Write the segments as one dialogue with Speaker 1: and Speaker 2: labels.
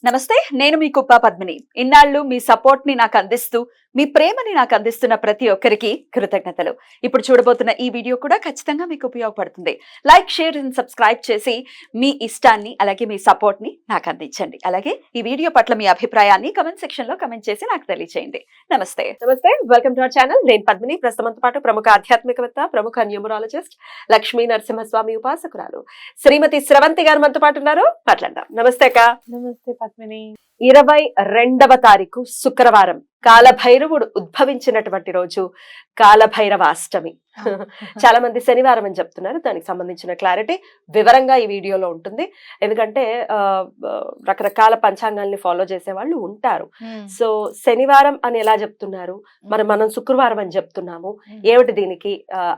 Speaker 1: నమస్తే, నేను మీ కుప్ప పద్మిని. ఇన్నాళ్ళు మీ సపోర్ట్ ని నాకు అందిస్తూ, మీ ప్రేమని నాకు అందిస్తున్న ప్రతి ఒక్కరికి కృతజ్ఞతలు. ఇప్పుడు చూడబోతున్న ఈ వీడియో కూడా ఖచ్చితంగా మీకు ఉపయోగపడుతుంది. లైక్, షేర్ అండ్ సబ్స్క్రైబ్ చేసి మీ ఇష్టాన్ని అలాగే మీ సపోర్ట్ ని నాకు అందించండి. అలాగే ఈ వీడియో పట్ల మీ అభిప్రాయాన్ని కమెంట్ సెక్షన్ లో కమెంట్ చేసి నాకు తెలియజేయండి. నమస్తే.
Speaker 2: నమస్తే, వెల్కమ్ టు అవర్ ఛానల్. నేను పద్మిని. ప్రస్తుతంతో పాటు ప్రముఖ ఆధ్యాత్మికవేత్త, ప్రముఖ న్యూమరాలజిస్ట్, లక్ష్మీ నరసింహస్వామి ఉపాసకురాలు శ్రీమతి స్రవంతి గారు మనతో పాటు ఉన్నారు. మాట్లాడదాం. నమస్తే అక్క.
Speaker 3: నమస్తే పద్మిని.
Speaker 2: 22వ తారీఖు శుక్రవారం, కాలభైరవుడు ఉద్భవించినటువంటి రోజు, కాలభైరవ అష్టమి. చాలా మంది శనివారం అని చెప్తున్నారు. దానికి సంబంధించిన క్లారిటీ వివరంగా ఈ వీడియోలో ఉంటుంది. ఎందుకంటే రకరకాల పంచాంగాల్ని ఫాలో చేసే వాళ్ళు ఉంటారు. సో శనివారం అని ఎలా చెప్తున్నారు, మనం శుక్రవారం అని చెప్తున్నాము, ఏమిటి దీనికి?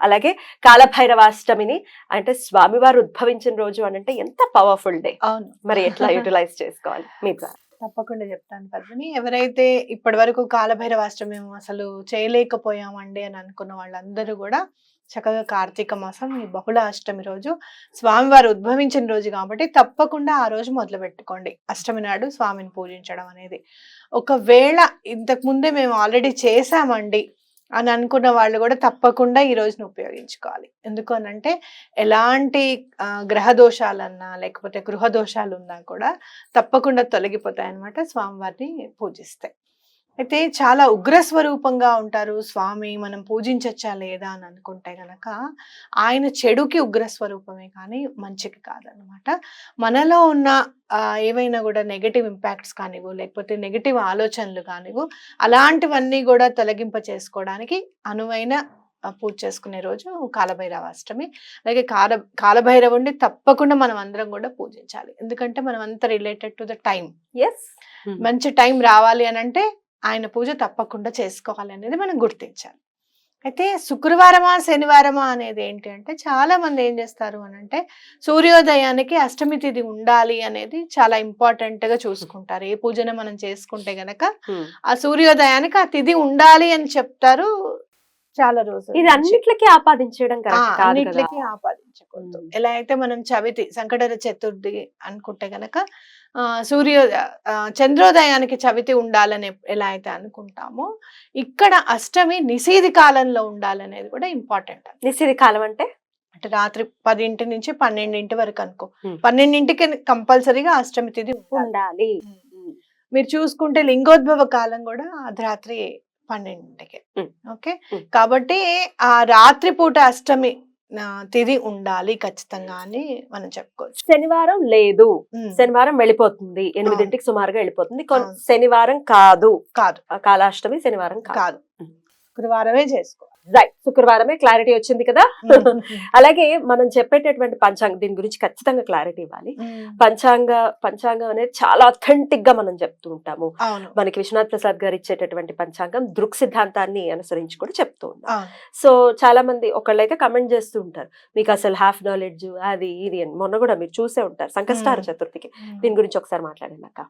Speaker 2: అలాగే కాలభైరవ అష్టమిని అంటే స్వామివారు ఉద్భవించిన రోజు అని అంటే ఎంత పవర్ఫుల్ డే,
Speaker 3: అవును,
Speaker 2: మరి ఎట్లా యూటిలైజ్ చేసుకోవాలి మీ ద్వారా?
Speaker 3: తప్పకుండా చెప్తాను పద్మిని. ఎవరైతే ఇప్పటి వరకు కాలభైరవాష్టమి మేము అసలు చేయలేకపోయామండి అని అనుకున్న వాళ్ళందరూ కూడా చక్కగా కార్తీక మాసం ఈ బహుళ అష్టమి రోజు స్వామివారు ఉద్భవించిన రోజు కాబట్టి తప్పకుండా ఆ రోజు మొదలు పెట్టుకోండి. అష్టమి నాడు స్వామిని పూజించడం అనేది. ఒకవేళ ఇంతకు ముందే మేము ఆల్రెడీ చేశామండి అని అనుకున్న వాళ్ళు కూడా తప్పకుండా ఈ రోజును ఉపయోగించుకోవాలి. ఎందుకు అనంటే ఎలాంటి గ్రహ దోషాలన్నా లేకపోతే గృహ దోషాలు ఉన్నా కూడా తప్పకుండా తొలగిపోతాయి అన్నమాట స్వామివారిని పూజిస్తే. అయితే చాలా ఉగ్రస్వరూపంగా ఉంటారు స్వామి, మనం పూజించచ్చా లేదా అని అనుకుంటే గనక ఆయన చెడుకి ఉగ్రస్వరూపమే కానీ మంచికి కాదనమాట. మనలో ఉన్న ఏవైనా కూడా నెగటివ్ ఇంపాక్ట్స్ కానివ్వు లేకపోతే నెగటివ్ ఆలోచనలు కానివ్వు అలాంటివన్నీ కూడా తొలగింప చేసుకోవడానికి అనువైన పూజ చేసుకునే రోజు కాలభైరవాష్టమి. అలాగే కాలభైరవుడిని తప్పకుండా మనం అందరం కూడా పూజించాలి. ఎందుకంటే మనం అంతా రిలేటెడ్ టు ద టైం. మంచి టైం రావాలి అని అంటే ఆయన పూజ తప్పకుండా చేసుకోవాలి అనేది మనం గుర్తించాలి. అయితే శుక్రవారమా శనివారమా అనేది ఏంటి అంటే చాలా మంది ఏం చేస్తారు అని అంటే సూర్యోదయానికి అష్టమి తిథి ఉండాలి అనేది చాలా ఇంపార్టెంట్ గా చూసుకుంటారు. ఏ పూజను మనం చేసుకుంటే గనక ఆ సూర్యోదయానికి ఆ తిథి ఉండాలి అని చెప్తారు చాలా రోజులు.
Speaker 2: ఇది అన్నిట్లకి ఆపాదించడం
Speaker 3: అన్నిట్లకి ఆపాదించకూడదు. ఎలా అయితే మనం చవితి సంకటహర చతుర్థి అనుకుంటే గనక చంద్రోదయానికి చవితి ఉండాలని ఎలా అయితే అనుకుంటామో ఇక్కడ అష్టమి నిశీధి కాలంలో ఉండాలనేది కూడా ఇంపార్టెంట్.
Speaker 2: నిశీధి కాలం అంటే
Speaker 3: రాత్రి 10 నుంచి 12 వరకు అనుకో. 12కి కంపల్సరీగా అష్టమి తిథి
Speaker 2: ఉండాలి.
Speaker 3: మీరు చూసుకుంటే లింగోద్భవ కాలం కూడా అర్ధరాత్రి 12కి. ఓకే, కాబట్టి ఆ రాత్రి పూట అష్టమి తిథి ఉండాలి ఖచ్చితంగా అని మనం చెప్పుకోవచ్చు.
Speaker 2: శనివారం లేదు, శనివారం వెళ్ళిపోతుంది, 8ంటికి సుమారుగా వెళ్ళిపోతుంది. శనివారం కాదు, కాలాష్టమి శనివారం కాదు,
Speaker 3: శుక్రవారమే చేసుకోవాలి.
Speaker 2: రైట్, శుక్రవారమే. క్లారిటీ వచ్చింది కదా. అలాగే మనం చెప్పేటటువంటి పంచాంగం, దీని గురించి ఖచ్చితంగా క్లారిటీ ఇవ్వాలి. పంచాంగం అనేది చాలా అథెంటిక్ గా మనం చెప్తూ ఉంటాము. మనకి విశ్వనాథ్ ప్రసాద్ గారు ఇచ్చేటటువంటి పంచాంగం దృక్ సిద్ధాంతాన్ని అనుసరించి కూడా చెప్తూ ఉంటాం. సో చాలా మంది ఒకళ్ళైతే కమెంట్ చేస్తూ ఉంటారు, మీకు అసలు హాఫ్ నాలెడ్జ్ అది ఇది అని. మొన్న కూడా మీరు చూసే ఉంటారు సంకష్టహార చతుర్థికి. దీని గురించి ఒకసారి మాట్లాడండి అక్క.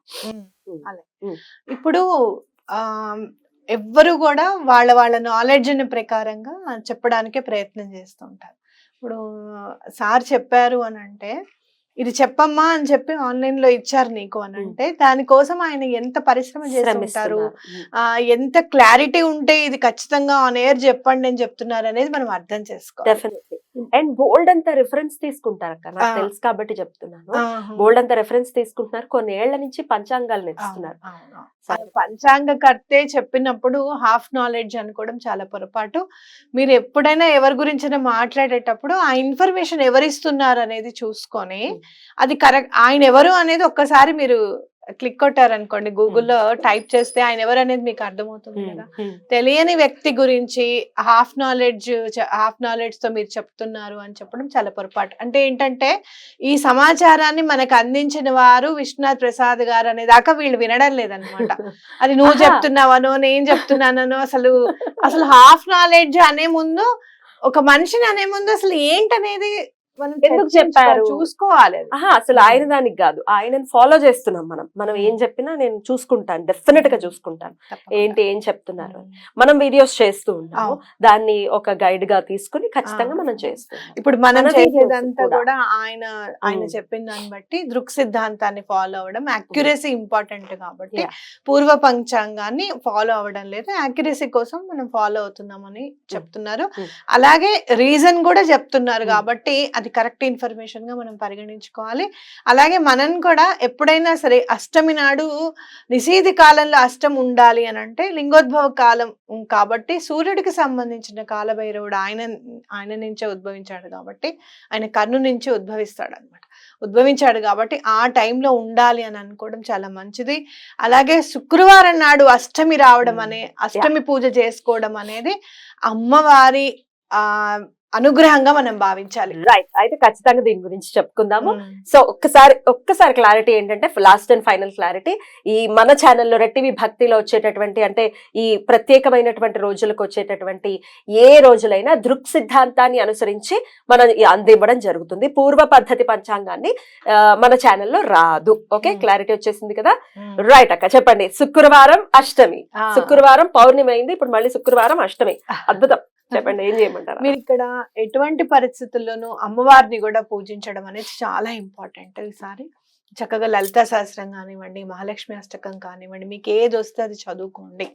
Speaker 3: ఇప్పుడు ఎవ్వరు కూడా వాళ్ళ నాలెడ్జ్ ప్రకారంగా చెప్పడానికే ప్రయత్నం చేస్తూ ఉంటారు. ఇప్పుడు సార్ చెప్పారు అని అంటే ఇది చెప్పమ్మా అని చెప్పి ఆన్లైన్ లో ఇచ్చారు నీకు అని అంటే దానికోసం ఆయన ఎంత పరిశ్రమ చేస్తుంటారు, ఎంత క్లారిటీ ఉంటే ఇది ఖచ్చితంగా ఆన్ ఎయిర్ చెప్పండి అని చెప్తున్నారు అనేది మనం అర్థం చేసుకోవాలి.
Speaker 2: డెఫినెట్లీ. అండ్ బోల్డ్ అంత రిఫరెన్స్ తీసుకుంటారు అక్క, నాకు తెలుసు కాబట్టి చెప్తున్నాను. బోల్డ్ అంత రిఫరెన్స్ తీసుకుంటున్నారు, కొన్ని ఏళ్ల నుంచి పంచాంగాలు ఇస్తున్నారు.
Speaker 3: పంచాంగ కర్తే చెప్పినప్పుడు హాఫ్ నాలెడ్జ్ అనుకోవడం చాలా పొరపాటు. మీరు ఎప్పుడైనా ఎవరి గురించి మాట్లాడేటప్పుడు ఆ ఇన్ఫర్మేషన్ ఎవరిస్తున్నారు అనేది చూసుకొని అది కరెక్ట్, ఆయన ఎవరు అనేది ఒక్కసారి మీరు క్లిక్ కొట్టారు అనుకోండి, గూగుల్లో టైప్ చేస్తే ఆయన ఎవరు అనేది మీకు అర్థమవుతుంది కదా. తెలియని వ్యక్తి గురించి హాఫ్ నాలెడ్జ్ తో మీరు చెప్తున్నారు అని చెప్పడం చాలా పొరపాటు. అంటే ఏంటంటే ఈ సమాచారాన్ని మనకు అందించిన వారు విశ్వనాథ్ ప్రసాద్ గారు అనే దాకా వీళ్ళు వినడం లేదనమాట. అది నువ్వు చెప్తున్నావనో నేను చెప్తున్నానో అసలు హాఫ్ నాలెడ్జ్ అనే ముందు, ఒక మనిషిని అనే ముందు అసలు ఏంటనేది మనం
Speaker 2: ఎందుకు
Speaker 3: చర్చించుకోవాలి,
Speaker 2: చెప్పారు?
Speaker 3: చూసుకోవాలి అది.
Speaker 2: ఆహా, అసలు ఆయన దానికి కాదు, ఆయనని ఫాలో చేస్తున్నాం మనం ఏం చెప్పినా నేను చూసుకుంటాను, డెఫినెట్ గా చూసుకుంటాను
Speaker 3: తప్పకుండా.
Speaker 2: ఏంటి ఏం చెప్తున్నారు అని.
Speaker 3: ఉమ్.
Speaker 2: మనం వీడియోస్ చేస్తూ ఉంటాము,
Speaker 3: అవును.
Speaker 2: దాన్ని ఒక గైడ్ గా తీసుకుని ఖచ్చితంగా
Speaker 3: ఆ.
Speaker 2: మనం చేస్తాం.
Speaker 3: ఇప్పుడు మనం
Speaker 2: మన videos
Speaker 3: చేసేదంతా
Speaker 2: కూడా.
Speaker 3: కూడా ఆయన చెప్పిన దాన్ని బట్టి దృక్ సిద్ధాంతాన్ని ఫాలో అవ్వడం, అక్యురసీ ఇంపార్టెంట్ కాబట్టి
Speaker 2: Yeah.
Speaker 3: పూర్వ పంచాంగాన్ని ఫాలో అవ్వడం లేదు, అక్యురసీ కోసం మనం ఫాలో అవుతున్నామని చెప్తున్నారు. అలాగే రీజన్ కూడా చెప్తున్నారు కాబట్టి అది కరెక్ట్ ఇన్ఫర్మేషన్ గా మనం పరిగణించుకోవాలి. అలాగే మనం కూడా ఎప్పుడైనా సరే అష్టమి నాడు నిశీధి కాలంలో అష్టం ఉండాలి అని అంటే లింగోద్భవ కాలం కాబట్టి సూర్యుడికి సంబంధించిన కాలభైరవుడు ఆయన నుంచే ఉద్భవించాడు కాబట్టి ఆయన కన్ను నుంచి ఉద్భవించాడు కాబట్టి ఆ టైంలో ఉండాలి అని అనుకోవడం చాలా మంచిది. అలాగే శుక్రవారం నాడు అష్టమి రావడం అష్టమి పూజ చేసుకోవడం అనేది అమ్మవారి అనుగ్రహంగా మనం భావించాలి.
Speaker 2: రైట్, అయితే ఖచ్చితంగా దీని గురించి చెప్పుకుందాము. సో ఒక్కసారి క్లారిటీ ఏంటంటే, లాస్ట్ అండ్ ఫైనల్ క్లారిటీ, ఈ మన ఛానల్లో రెడ్ టీవీ భక్తిలో వచ్చేటటువంటి, అంటే ఈ ప్రత్యేకమైనటువంటి రోజులకు వచ్చేటటువంటి ఏ రోజులైనా దృక్ సిద్ధాంతాన్ని అనుసరించి మనం అందివ్వడం జరుగుతుంది. పూర్వ పద్ధతి పంచాంగాన్ని మన ఛానల్లో రాదు. ఓకే, క్లారిటీ వచ్చేసింది కదా. రైట్ అక్క, చెప్పండి. శుక్రవారం అష్టమి, శుక్రవారం పౌర్ణమి అయింది, ఇప్పుడు మళ్ళీ శుక్రవారం అష్టమి. అద్భుతం, చెప్పండి ఏం చేయమంటారు?
Speaker 3: మీరు ఇక్కడ ఎటువంటి పరిస్థితుల్లోనూ అమ్మవారిని కూడా పూజించడం అనేది చాలా ఇంపార్టెంట్. ఈసారి చక్కగా లలితా సహస్రం కానివ్వండి, మహాలక్ష్మి అష్టకం కానివ్వండి, మీకు ఏది వస్తే అది చదువుకోండి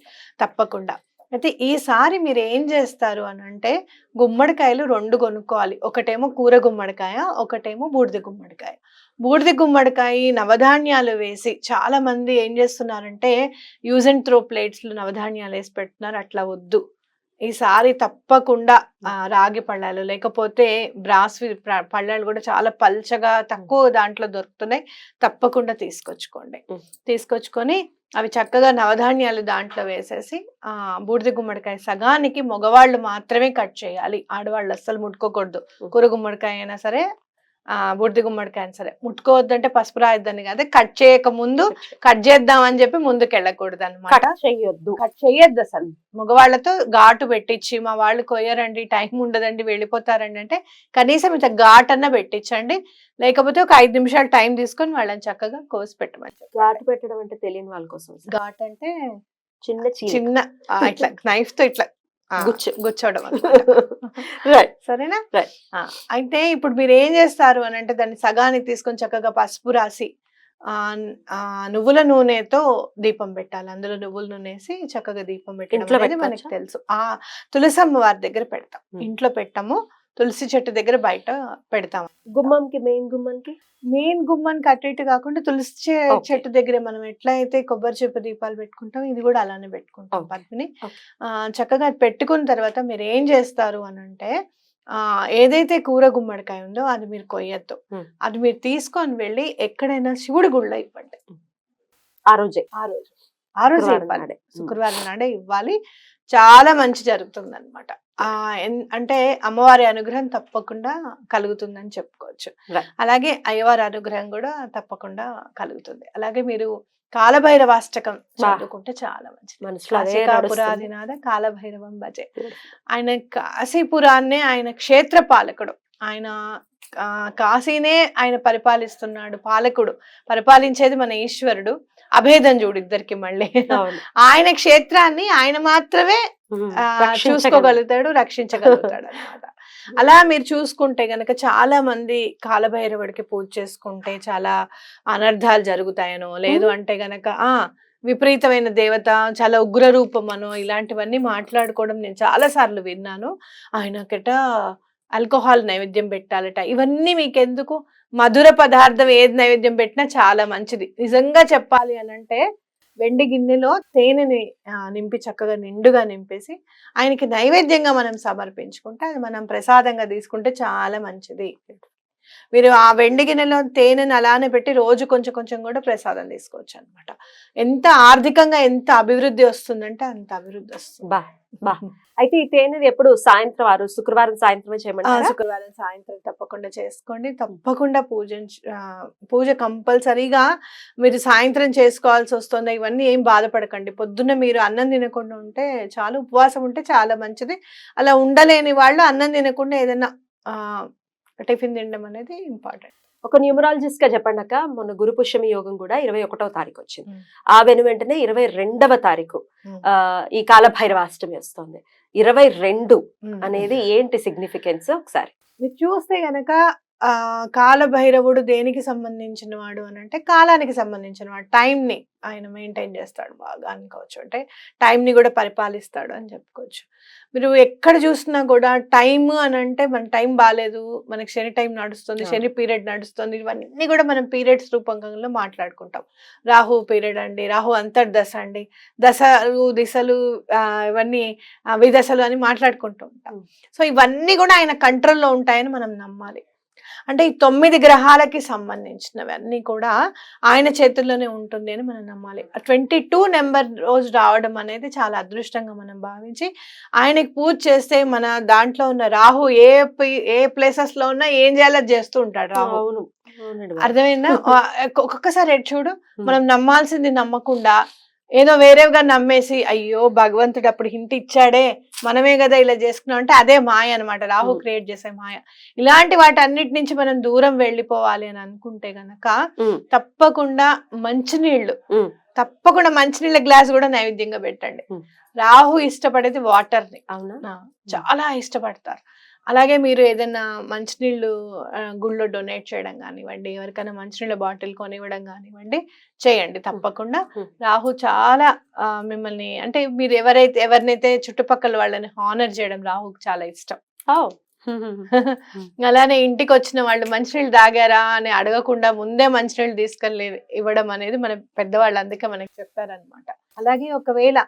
Speaker 3: తప్పకుండా. అయితే ఈసారి మీరు ఏం చేస్తారు అని అంటే, గుమ్మడికాయలు 2 కొనుక్కోవాలి. ఒకటేమో కూర గుమ్మడికాయ, ఒకటేమో బూడిద గుమ్మడికాయ. బూడిద గుమ్మడికాయ నవధాన్యాలు వేసి, చాలా మంది ఏం చేస్తున్నారంటే యూజ్ అండ్ త్రో ప్లేట్స్ లో నవధాన్యాలు వేసి పెడుతున్నారు, అట్లా వద్దు. ఈసారి తప్పకుండా రాగి పళ్ళాలు లేకపోతే బ్రాస్ పళ్ళాలు కూడా చాలా పల్చగా తక్కువ దాంట్లో దొరుకుతున్నాయి, తప్పకుండా తీసుకొచ్చుకొని అవి చక్కగా నవధాన్యాలు దాంట్లో వేసేసి బూడిద గుమ్మడికాయ సగానికి మగవాళ్ళు మాత్రమే కట్ చేయాలి, ఆడవాళ్ళు అస్సలు ముట్టుకోకూడదు. కూర గుమ్మడికాయ అయినా సరే బూడిద గుమ్మడికాయ అయినా సరే ముట్టుకోవద్దంటే పసుపు రాయొద్దని కాదు, కట్ చేయక ముందు కట్ చేద్దామని చెప్పి ముందుకు వెళ్ళకూడదు అనమాట. కట్ చేయొద్దు అసలు. మగవాళ్ళతో ఘాటు పెట్టించి, మా వాళ్ళు కొయ్యరండి, టైం ఉండదండి, వెళ్ళిపోతారండి అంటే కనీసం ఇంత ఘాటన్నా పెట్టించండి. లేకపోతే ఒక 5 నిమిషాలు టైం తీసుకొని వాళ్ళని చక్కగా కోసి పెట్టమని.
Speaker 2: ఘాటు పెట్టడం అంటే తెలియని వాళ్ళ కోసం.
Speaker 3: ఘాట్ అంటే
Speaker 2: చిన్న
Speaker 3: ఇట్లా నైఫ్ తో ఇట్లా గుచ్చోవడం. సరేనా? అయితే ఇప్పుడు మీరు ఏం చేస్తారు అని అంటే, దాన్ని సగానికి తీసుకొని చక్కగా పసుపు రాసి నువ్వుల నూనెతో దీపం పెట్టాలి. అందులో నువ్వుల నూనె వేసి చక్కగా దీపం పెట్టడం అనేది మనకి తెలుసు. తులసమ్మ వారి దగ్గర పెడతాం, ఇంట్లో పెట్టాము. తులసి చెట్టు దగ్గర బయట పెడతాం. మెయిన్ గుమ్మానికి అటు ఇటు కాకుండా తులసి చెట్టు దగ్గర మనం ఎట్లయితే కొబ్బరి చెప్పు దీపాలు పెట్టుకుంటాం, ఇది కూడా అలానే పెట్టుకుంటాం పద్మిని. చక్కగా అది పెట్టుకున్న తర్వాత మీరు ఏం చేస్తారు అని అంటే, ఏదైతే కూర గుమ్మడికాయ ఉందో అది మీరు కొయ్యొద్దు, అది మీరు తీసుకొని వెళ్ళి ఎక్కడైనా శివుడి గుళ్ళో ఇవ్వండి.
Speaker 2: ఆ రోజే
Speaker 3: ఇవ్వాలి, శుక్రవారం నాడే ఇవ్వాలి. చాలా మంచి జరుగుతుంది అనమాట. అంటే అమ్మవారి అనుగ్రహం తప్పకుండా కలుగుతుందని చెప్పుకోవచ్చు. అలాగే అయ్యవారి అనుగ్రహం కూడా తప్పకుండా కలుగుతుంది. అలాగే మీరు కాలభైరవాష్టకం చదువుకుంటే చాలా మంచిది. పురాదినాథ కాలభైరవం భజే. ఆయన కాశీపురాన్నే ఆయన క్షేత్ర పాలకుడు, ఆయన కాశీనే ఆయన పరిపాలిస్తున్నాడు, పాలకుడు, పరిపాలించేది మన ఈశ్వరుడు. అభేదం చూడు ఇద్దరికి మళ్ళీ. ఆయన క్షేత్రాన్ని ఆయన మాత్రమే చూసుకోగలుగుతాడు, రక్షించగలుగుతాడు అన్నమాట. అలా మీరు చూసుకుంటే గనక చాలా మంది కాలభైరవుడికి పూజ చేసుకుంటే చాలా అనర్థాలు జరుగుతాయనో, లేదు అంటే గనక విపరీతమైన దేవత, చాలా ఉగ్ర రూపమనో, ఇలాంటివన్నీ మాట్లాడుకోవడం నేను చాలా సార్లు విన్నాను. ఆయనకట ఆల్కహాల్ నైవేద్యం పెట్టాలట. ఇవన్నీ మీకెందుకు? మధుర పదార్థం ఏది నైవేద్యం పెట్టినా చాలా మంచిది. నిజంగా చెప్పాలి అని అంటే, వెండి గిన్నెలో తేనెని నింపి చక్కగా నిండుగా నింపేసి ఆయనకి నైవేద్యంగా మనం సమర్పించుకుంటే, అది మనం ప్రసాదంగా తీసుకుంటే చాలా మంచిది. మీరు ఆ వెండి గిన్నెలో తేనెను అలానే పెట్టి రోజు కొంచెం కొంచెం కూడా ప్రసాదం తీసుకోవచ్చు అనమాట. ఎంత ఆర్థికంగా ఎంత అభివృద్ధి వస్తుందంటే అంత అభివృద్ధి వస్తుంది.
Speaker 2: అయితే ఈ తేనెది ఎప్పుడు సాయంత్రం, శుక్రవారం సాయంత్రమే చేయమంటారా?
Speaker 3: శుక్రవారం సాయంత్రం తప్పకుండా చేసుకోండి. తప్పకుండా పూజ కంపల్సరీగా మీరు సాయంత్రం చేసుకోవాల్సి వస్తుందా, ఇవన్నీ ఏం బాధపడకండి. పొద్దున్న మీరు అన్నం తినకుండా ఉంటే చాలు, ఉపవాసం ఉంటే చాలా మంచిది. అలా ఉండలేని వాళ్ళు అన్నం తినకుండా ఏదైనా టిఫిన్ తినడం అనేది ఇంపార్టెంట్.
Speaker 2: ఒక న్యూమరాలజిస్ట్ గా చెప్పండి అక్క, మొన్న గురు పుష్యమి యోగం కూడా 21వ తారీఖు వచ్చింది.
Speaker 3: Hmm.
Speaker 2: ఆ వెను వెంటనే 22వ తారీఖు
Speaker 3: Hmm.
Speaker 2: ఈ కాలభైరవాష్టమి వస్తుంది. 22
Speaker 3: Hmm.
Speaker 2: అనేది ఏంటి సిగ్నిఫికెన్స్ ఒకసారి
Speaker 3: మీరు చూస్తే గనక కాలభైరవుడు దేనికి సంబంధించిన వాడు అని అంటే కాలానికి సంబంధించిన వాడు. టైంని ఆయన మెయింటైన్ చేస్తాడు బాగా అనుకోవచ్చు. అంటే టైంని కూడా పరిపాలిస్తాడు అని చెప్పుకోవచ్చు. మీరు ఎక్కడ చూసినా కూడా టైం అని అంటే మన టైం బాగాలేదు, మనకి శని టైం నడుస్తుంది, శని పీరియడ్ నడుస్తుంది, ఇవన్నీ కూడా మనం పీరియడ్స్ రూపంలో మాట్లాడుకుంటాం. రాహు పీరియడ్ అండి, రాహు అంతర్దశ అండి, దశలు దిశలు ఇవన్నీ విదశలు అని మాట్లాడుకుంటూ ఉంటాం. సో ఇవన్నీ కూడా ఆయన కంట్రోల్లో ఉంటాయని మనం నమ్మాలి. అంటే ఈ 9 గ్రహాలకి సంబంధించినవన్నీ కూడా ఆయన చేతుల్లోనే ఉంటుంది అని మనం నమ్మాలి. 22 నెంబర్ రోజు రావడం అనేది చాలా అదృష్టంగా మనం భావించి ఆయనకి పూజ చేస్తే మన దాంట్లో ఉన్న రాహు ఏ ప్లేసెస్ లో ఉన్నా ఏం చేయాలో అది చేస్తూ ఉంటాడు రాహు.
Speaker 2: అవును.
Speaker 3: అర్థమైందా? ఒక్కొక్కసారి చూడు, మనం నమ్మాల్సింది నమ్మకుండా ఏదో వేరేగా నమ్మేసి అయ్యో భగవంతుడు అప్పుడు హింట్ ఇచ్చాడే మనమే కదా ఇలా చేసుకున్నాం అంటే అదే మాయ అనమాట. రాహు క్రియేట్ చేసే మాయ. ఇలాంటి వాటన్నిటి నుంచి మనం దూరం వెళ్ళిపోవాలి అని అనుకుంటే గనక తప్పకుండా మంచినీళ్ళ గ్లాస్ కూడా నైవేద్యంగా పెట్టండి. రాహు ఇష్టపడేది వాటర్ ని,
Speaker 2: అవునా,
Speaker 3: చాలా ఇష్టపడతారు. అలాగే మీరు ఏదైనా మంచినీళ్ళు గుళ్ళో డొనేట్ చేయడం కానివ్వండి, ఎవరికైనా మంచినీళ్ళ బాటిల్ కొనివ్వడం కానివ్వండి, చేయండి తప్పకుండా. రాహు చాలా మిమ్మల్ని అంటే మీరు ఎవరినైతే చుట్టుపక్కల వాళ్ళని హానర్ చేయడం రాహుకి చాలా ఇష్టం. అలానే ఇంటికి వచ్చిన వాళ్ళు మంచినీళ్ళు తాగారా అని అడగకుండా ముందే మంచినీళ్ళు తీసుకెళ్ళి ఇవ్వడం అనేది మన పెద్దవాళ్ళు అందుకే మనకి చెప్పారనమాట. అలాగే ఒకవేళ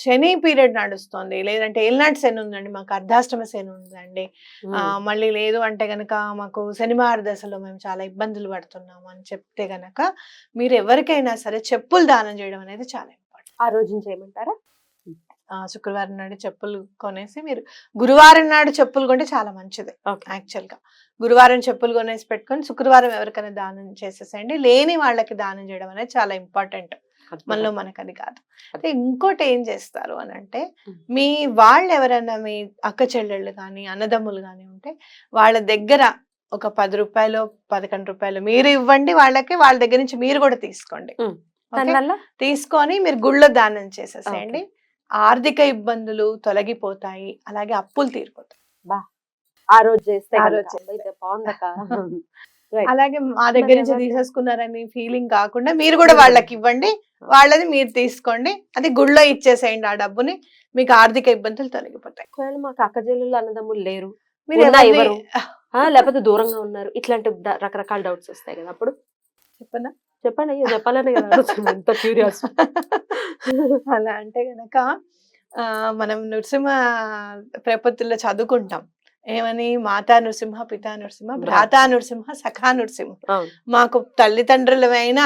Speaker 3: శని పీరియడ్ నడుస్తుంది, లేదంటే ఏలినాటి శని ఉందండి, మాకు అర్ధాష్టమ శని ఉందండి, మళ్ళీ లేదు అంటే గనక మాకు శనివార దశలో మేము చాలా ఇబ్బందులు పడుతున్నాము అని చెప్తే గనక మీరు ఎవరికైనా సరే చెప్పులు దానం చేయడం అనేది చాలా ఇంపార్టెంట్.
Speaker 2: ఆ రోజు చేయమంటారా?
Speaker 3: శుక్రవారం నాడు చెప్పులు కొనేసి మీరు గురువారం నాడు చెప్పులు కొంటే చాలా మంచిది. యాక్చువల్ గా గురువారం చెప్పులు కొనేసి పెట్టుకొని శుక్రవారం ఎవరికైనా దానం చేసేసేయండి. లేని వాళ్ళకి దానం చేయడం అనేది చాలా ఇంపార్టెంట్. మనలో మనకు అది కాదు. అంటే ఇంకోటి ఏం చేస్తారు అని అంటే మీ వాళ్ళు ఎవరైనా మీ అక్క చెల్లెళ్ళు కానీ అన్నదమ్ములు కానీ ఉంటే వాళ్ళ దగ్గర ఒక 10 రూపాయలు 11 రూపాయలు మీరు ఇవ్వండి వాళ్ళకి, వాళ్ళ దగ్గర నుంచి మీరు కూడా తీసుకోండి. తీసుకొని మీరు గుళ్ళో దానం చేసేసేయండి. ఆర్థిక ఇబ్బందులు తొలగిపోతాయి, అలాగే అప్పులు తీరిపోతాయి.
Speaker 2: ఆ రోజు చేస్తే
Speaker 3: అలాగే మా దగ్గర నుంచి తీసేసుకున్నారని ఫీలింగ్ కాకుండా మీరు కూడా వాళ్ళకి ఇవ్వండి, వాళ్ళది మీరు తీసుకోండి, అది గుళ్ళో ఇచ్చేసేయండి. ఆ డబ్బుని మీకు ఆర్థిక ఇబ్బందులు తొలగిపోతాయి.
Speaker 2: మాకు అక్క చెల్లెళ్ళు అన్నదమ్ములు లేరు,
Speaker 3: మీరు ఎవరు
Speaker 2: లేకపోతే దూరంగా ఉన్నారు, ఇట్లాంటి రకరకాల డౌట్స్ వస్తాయి కదా, అప్పుడు చెప్పండి. అయ్యో చెప్పాలని ఎంత క్యూరియాస్.
Speaker 3: అలా అంటే గనక మనం నృసింహ ప్రపత్తుల్లో చదువుకుంటాం ఏమని, మాతా నృసింహ, పితా నృసింహ, భ్రాతా నృసింహ, సఖా నృసింహ. మాకు తల్లిదండ్రులవైనా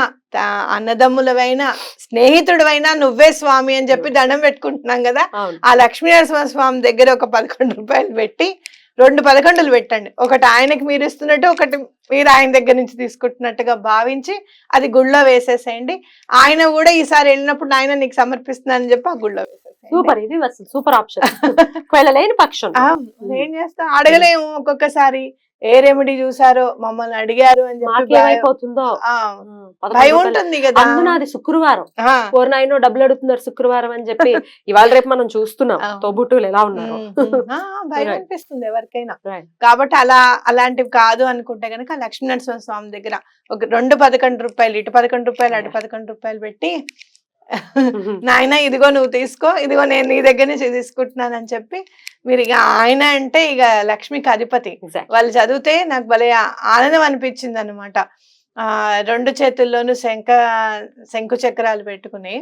Speaker 3: అన్నదమ్ములవైనా స్నేహితుడవైనా నువ్వే స్వామి అని చెప్పి దండం పెట్టుకుంటున్నాం కదా. ఆ లక్ష్మీనరసింహ స్వామి దగ్గర ఒక 11 రూపాయలు పెట్టి 2 11లు పెట్టండి. ఒకటి ఆయనకి మీరు ఇస్తున్నట్టు, ఒకటి మీరు ఆయన దగ్గర నుంచి తీసుకుంటున్నట్టుగా భావించి అది గుళ్ళో వేసేసేయండి. ఆయన కూడా ఈసారి వెళ్ళినప్పుడు ఆయన నీకు సమర్పిస్తున్నానని చెప్పి ఆ గుళ్ళో వేసేసేయండి.
Speaker 2: సూపర్, ఇది సూపర్ ఆప్షన్. లేని పక్షం
Speaker 3: ఏం చేస్తా, అడగలేము. ఒక్కొక్కసారి ఏ రెమెడీ చూసారో మమ్మల్ని అడిగారు అని చెప్పి భయం ఉంటుంది కదా.
Speaker 2: నాది శుక్రవారం, పూర్ణాయనో డబ్బులు అడుగుతున్నారు శుక్రవారం అని చెప్పి ఇవాళ రేపు మనం చూస్తున్నాం తోబుట్టులు ఎలా ఉన్నారు.
Speaker 3: భయం అనిపిస్తుంది ఎవరికైనా. కాబట్టి అలాంటివి కాదు అనుకుంటే గనక లక్ష్మీనరసింహ స్వామి దగ్గర ఒక 2 11 రూపాయలు, ఇటు 11 రూపాయలు, అటు 11 రూపాయలు పెట్టి నాయన ఇదిగో నువ్వు తీసుకో, ఇదిగో నేను నీ దగ్గర నుంచి తీసుకుంటున్నానని చెప్పి మీరు ఇక ఆయన అంటే ఇక లక్ష్మికి అధిపతి. వాళ్ళు చదివితే నాకు భలే ఆనందం అనిపించింది అనమాట. 2 చేతుల్లోనూ శంకు చక్రాలు పెట్టుకుని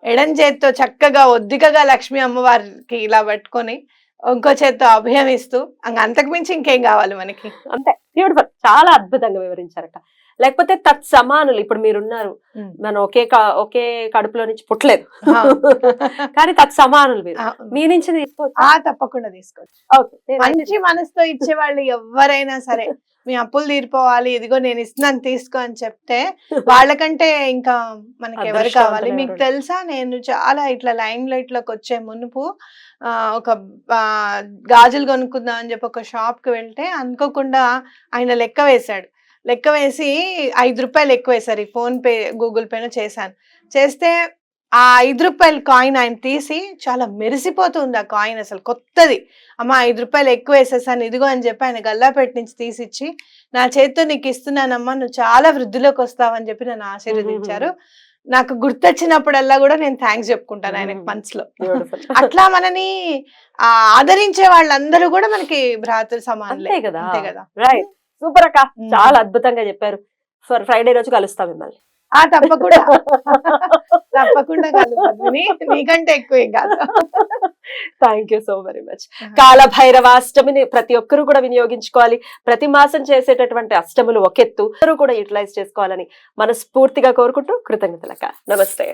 Speaker 3: ఎడం చేత్తో చక్కగా ఒద్దికగా లక్ష్మీ అమ్మవారికి ఇలా పట్టుకొని ఇంకో చేత్తో అభయం ఇస్తూ అంతకు మించి ఇంకేం కావాలి మనకి.
Speaker 2: అంతే, బ్యూటిఫుల్, చాలా అద్భుతంగా వివరించారట. లేకపోతే తత్సమానులు ఇప్పుడు మీరున్నారు,
Speaker 3: ఉమ్.
Speaker 2: మనం ఒకే కడుపులో నుంచి పుట్టలేదు
Speaker 3: ఆ.
Speaker 2: కానీ తత్సమానులు మీరు,
Speaker 3: ఆ,
Speaker 2: మీ నుంచి తీసుకోవచ్చు.
Speaker 3: తప్పకుండా తీసుకోవచ్చు.
Speaker 2: ఓకే,
Speaker 3: మంచి మనసుతో ఇచ్చే వాళ్ళు ఎవరైనా సరే, మీ అప్పులు తీరిపోవాలి, ఇదిగో నేను ఇస్తున్నాను తీసుకో అని చెప్తే వాళ్ళకంటే ఇంకా మనకి ఎవరు
Speaker 2: అదృష్టవంతులు
Speaker 3: కావాలి. మీకు
Speaker 2: ఎవరు?
Speaker 3: తెలుసా, నేను చాలా ఇట్లా లైమ్ లైట్ లోకి వచ్చే మునుపు ఒక గాజులు కొనుక్కుందాం అని చెప్పి ఒక షాప్ కి వెళ్తే అనుకోకుండా ఆయన లెక్క వేశాడు. లెక్క వేసి 5 రూపాయలు ఎక్కువ వేశారు. ఈ ఫోన్ పే గూగుల్ పేలో చేశాను. చేస్తే ఆ 5 రూపాయల కాయిన్ ఆయన తీసి చాలా మెరిసిపోతుంది. ఆ కాయిన్ అసలు కొత్తది. అమ్మ 5 రూపాయలు ఎక్కువ వేసేసాను, ఇదిగో అని చెప్పి ఆయన గల్లాపేట నుంచి తీసిచ్చి నా చేతితో నీకు ఇస్తున్నానమ్మా, నువ్వు చాలా వృద్ధిలోకి వస్తావని చెప్పి నన్ను ఆశీర్వదించారు. నాకు గుర్తొచ్చినప్పుడల్లా కూడా నేను థ్యాంక్స్ చెప్పుకుంటాను ఆయనకు మనసులో.
Speaker 2: Beautiful.
Speaker 3: అట్లా మనని ఆదరించే వాళ్ళందరూ కూడా మనకి భ్రాతృ సమానులే.
Speaker 2: అంతే కదా,
Speaker 3: అంతే కదా.
Speaker 2: రైట్. సూపర్ అక్క,
Speaker 3: ఉమ్.
Speaker 2: చాలా అద్భుతంగా చెప్పారు. ఫ్రైడే రోజు కలుస్తాం మిమ్మల్ని.
Speaker 3: తప్పకుండా తప్పకుండా కాదు పద్మిని, నీకంటే ఎక్కువ ఏం కాదు.
Speaker 2: Thank you so very much. కాలభైరవాష్టమిని ప్రతి ఒక్కరూ కూడా వినియోగించుకోవాలి. ప్రతి మాసం చేసేటటువంటి అష్టములు ఒకెత్తు, అందరూ కూడా యూటిలైజ్ చేసుకోవాలని మనస్ఫూర్తిగా కోరుకుంటూ కృతజ్ఞతలక్క. నమస్తే.